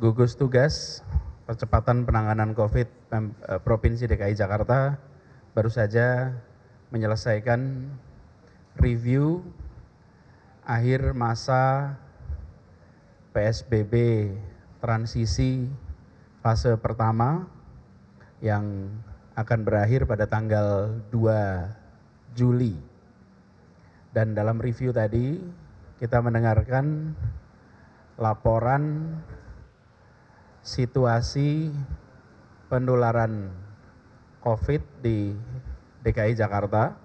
Gugus Tugas Percepatan Penanganan COVID Provinsi DKI Jakarta baru saja menyelesaikan review akhir masa PSBB transisi fase pertama yang akan berakhir pada tanggal 2 Juli. Dan dalam review tadi kita mendengarkan laporan situasi penularan COVID di DKI Jakarta.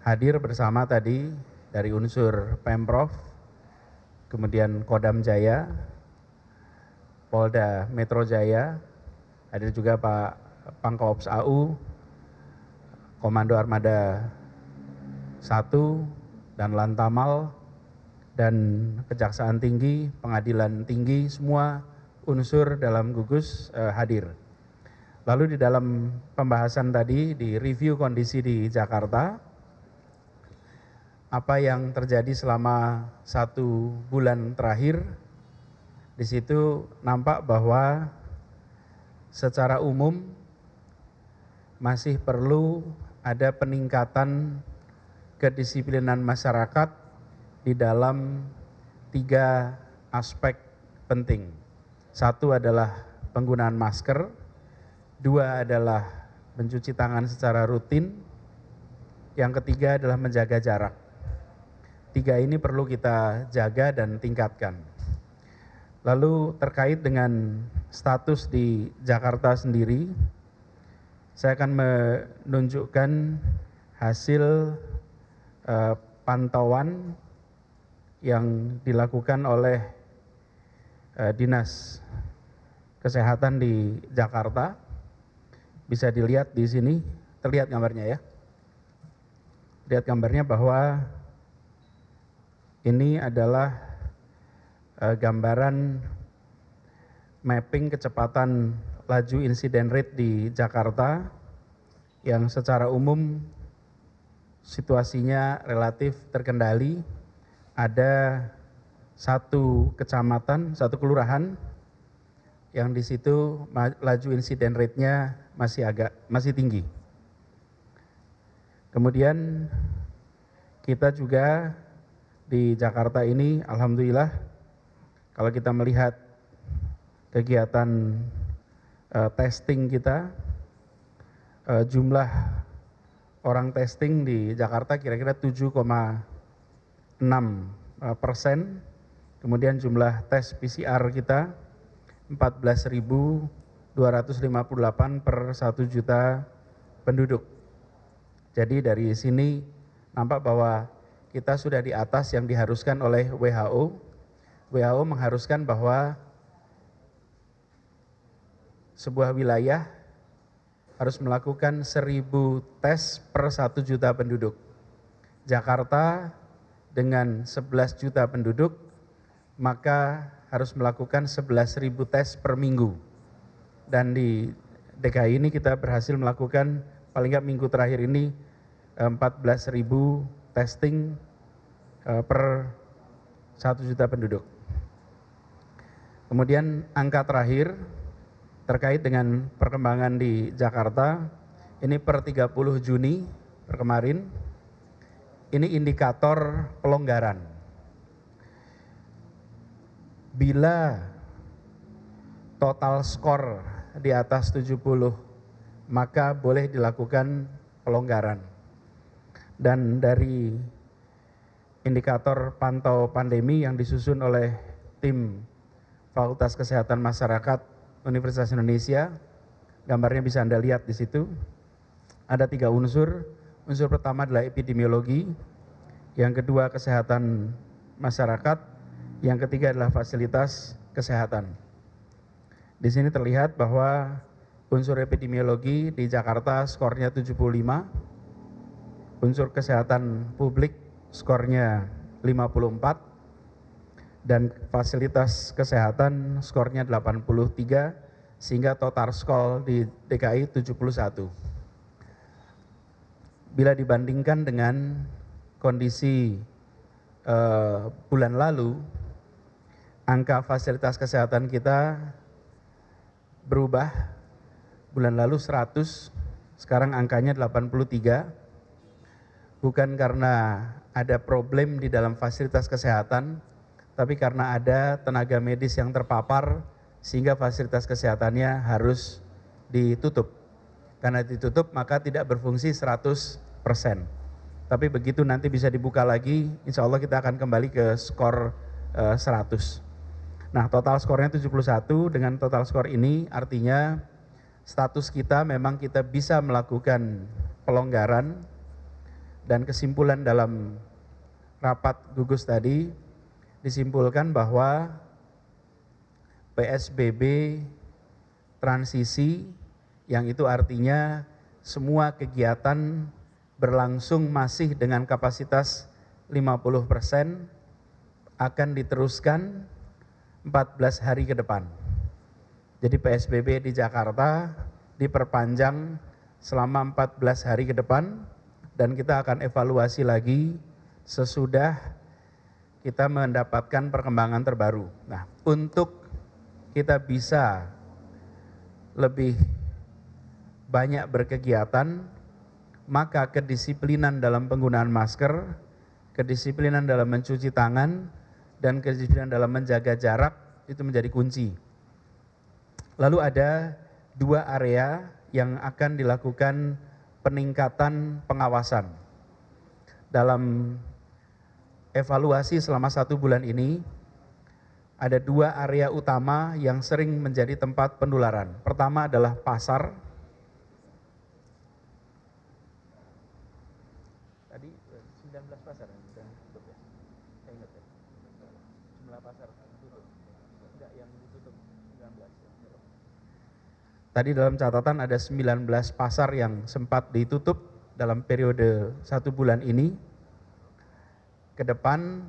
Hadir bersama tadi dari unsur Pemprov, kemudian Kodam Jaya, Polda Metro Jaya, hadir juga Pak Pangkops AU, Komando Armada 1, dan Lantamal, dan Kejaksaan Tinggi, Pengadilan Tinggi, semua unsur dalam gugus hadir. Lalu di dalam pembahasan tadi, di review kondisi di Jakarta, apa yang terjadi selama 1 bulan terakhir, di situ nampak bahwa secara umum masih perlu ada peningkatan kedisiplinan masyarakat di dalam 3 aspek penting. 1 adalah penggunaan masker, 2 adalah mencuci tangan secara rutin, yang ketiga adalah menjaga jarak. 3 ini perlu kita jaga dan tingkatkan. Lalu terkait dengan status di Jakarta sendiri, saya akan menunjukkan hasil pantauan yang dilakukan oleh Dinas Kesehatan di Jakarta. Bisa dilihat di sini, terlihat gambarnya ya. Lihat gambarnya bahwa ini adalah gambaran mapping kecepatan laju insiden rate di Jakarta yang secara umum situasinya relatif terkendali. Ada 1 kecamatan, 1 kelurahan yang di situ laju insiden rate-nya masih tinggi. Kemudian kita juga di Jakarta ini alhamdulillah kalau kita melihat kegiatan testing kita, jumlah orang testing di Jakarta kira-kira 7,6%, kemudian jumlah tes PCR kita 14.258 per 1 juta penduduk. Jadi dari sini nampak bahwa kita sudah di atas yang diharuskan oleh WHO. WHO mengharuskan bahwa sebuah wilayah harus melakukan 1.000 tes per 1 juta penduduk. Jakarta dengan 11 juta penduduk, maka harus melakukan 11.000 tes per minggu. Dan di DKI ini kita berhasil melakukan paling nggak minggu terakhir ini 14.000 testing per 1 juta penduduk. Kemudian angka terakhir terkait dengan perkembangan di Jakarta, ini per 30 Juni per kemarin, ini indikator pelonggaran. Bila total skor di atas 70, maka boleh dilakukan pelonggaran. Dan dari indikator pantau pandemi yang disusun oleh tim Fakultas Kesehatan Masyarakat Universitas Indonesia, gambarnya bisa Anda lihat di situ. Ada 3 unsur. Unsur pertama adalah epidemiologi, yang kedua kesehatan masyarakat, yang ketiga adalah fasilitas kesehatan. Di sini terlihat bahwa unsur epidemiologi di Jakarta skornya 75, unsur kesehatan publik skornya 54, dan fasilitas kesehatan skornya 83, sehingga total skor di DKI 71. Bila dibandingkan dengan kondisi bulan lalu, angka fasilitas kesehatan kita berubah, bulan lalu 100, sekarang angkanya 83, bukan karena ada problem di dalam fasilitas kesehatan, tapi karena ada tenaga medis yang terpapar sehingga fasilitas kesehatannya harus ditutup. Karena ditutup maka tidak berfungsi 100%. Tapi begitu nanti bisa dibuka lagi, insya Allah kita akan kembali ke skor 100. Nah, total skornya 71. Dengan total skor ini artinya status kita memang kita bisa melakukan pelonggaran, dan kesimpulan dalam rapat gugus tadi disimpulkan bahwa PSBB transisi, yang itu artinya semua kegiatan berlangsung masih dengan kapasitas 50%, akan diteruskan 14 hari ke depan. Jadi PSBB di Jakarta diperpanjang selama 14 hari ke depan, dan kita akan evaluasi lagi sesudah kita mendapatkan perkembangan terbaru. Nah, untuk kita bisa lebih banyak berkegiatan, maka kedisiplinan dalam penggunaan masker, kedisiplinan dalam mencuci tangan, dan kedisiplinan dalam menjaga jarak itu menjadi kunci. Lalu ada 2 area yang akan dilakukan peningkatan pengawasan. Dalam evaluasi selama 1 bulan ini, ada 2 area utama yang sering menjadi tempat penularan. Pertama adalah pasar. Tadi 19 pasar yang ditutup ya? Saya ingat ya? Jumlah pasar ditutup. Enggak, yang ditutup 19 ya. Tadi dalam catatan ada 19 pasar yang sempat ditutup dalam periode 1 bulan ini. Ke depan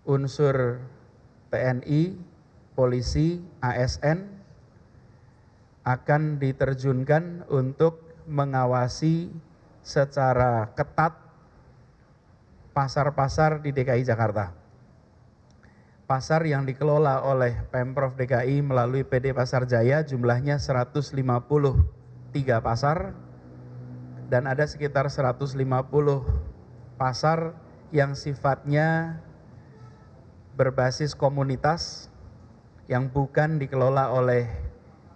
unsur TNI, polisi, ASN akan diterjunkan untuk mengawasi secara ketat pasar-pasar di DKI Jakarta. Pasar yang dikelola oleh Pemprov DKI melalui PD Pasar Jaya jumlahnya 153 pasar, dan ada sekitar 150 pasar yang sifatnya berbasis komunitas yang bukan dikelola oleh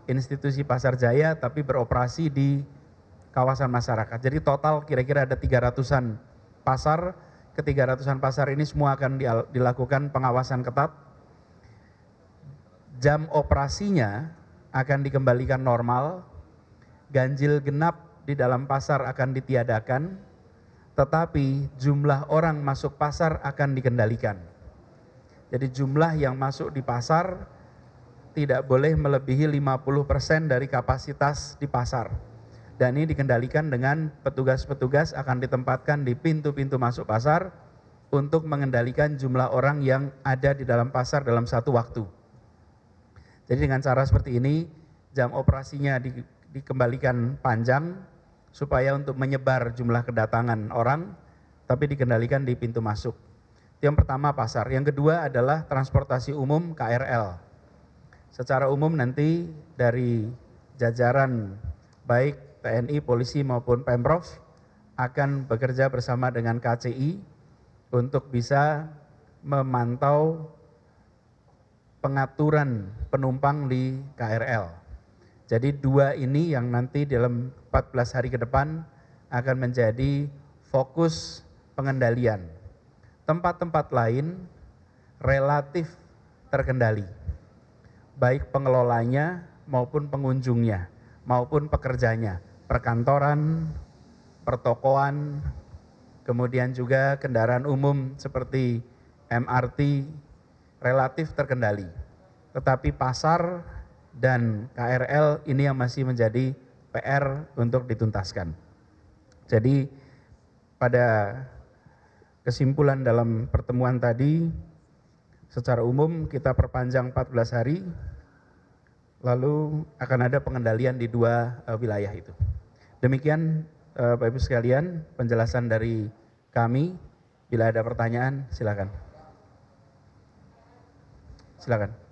institusi Pasar Jaya tapi beroperasi di kawasan masyarakat. Jadi total kira-kira ada 300-an pasar. Ke-300-an pasar ini semua akan dilakukan pengawasan ketat. Jam operasinya akan dikembalikan normal, ganjil genap di dalam pasar akan ditiadakan, tetapi jumlah orang masuk pasar akan dikendalikan. Jadi jumlah yang masuk di pasar tidak boleh melebihi 50% dari kapasitas di pasar. Dan ini dikendalikan dengan petugas-petugas akan ditempatkan di pintu-pintu masuk pasar untuk mengendalikan jumlah orang yang ada di dalam pasar dalam satu waktu. Jadi dengan cara seperti ini jam operasinya dikembalikan panjang supaya untuk menyebar jumlah kedatangan orang, tapi dikendalikan di pintu masuk. Yang pertama pasar, yang kedua adalah transportasi umum KRL. Secara umum nanti dari jajaran baik TNI, polisi maupun Pemprov akan bekerja bersama dengan KCI untuk bisa memantau pengaturan penumpang di KRL. Jadi 2 ini yang nanti dalam 14 hari ke depan akan menjadi fokus pengendalian. Tempat-tempat lain relatif terkendali, baik pengelolanya maupun pengunjungnya, maupun pekerjanya, perkantoran, pertokoan, kemudian juga kendaraan umum seperti MRT relatif terkendali. Tetapi pasar dan KRL ini yang masih menjadi PR untuk dituntaskan. Jadi pada kesimpulan dalam pertemuan tadi, secara umum kita perpanjang 14 hari, lalu akan ada pengendalian di 2 wilayah itu. Demikian Bapak Ibu sekalian penjelasan dari kami. Bila ada pertanyaan silakan. Silakan.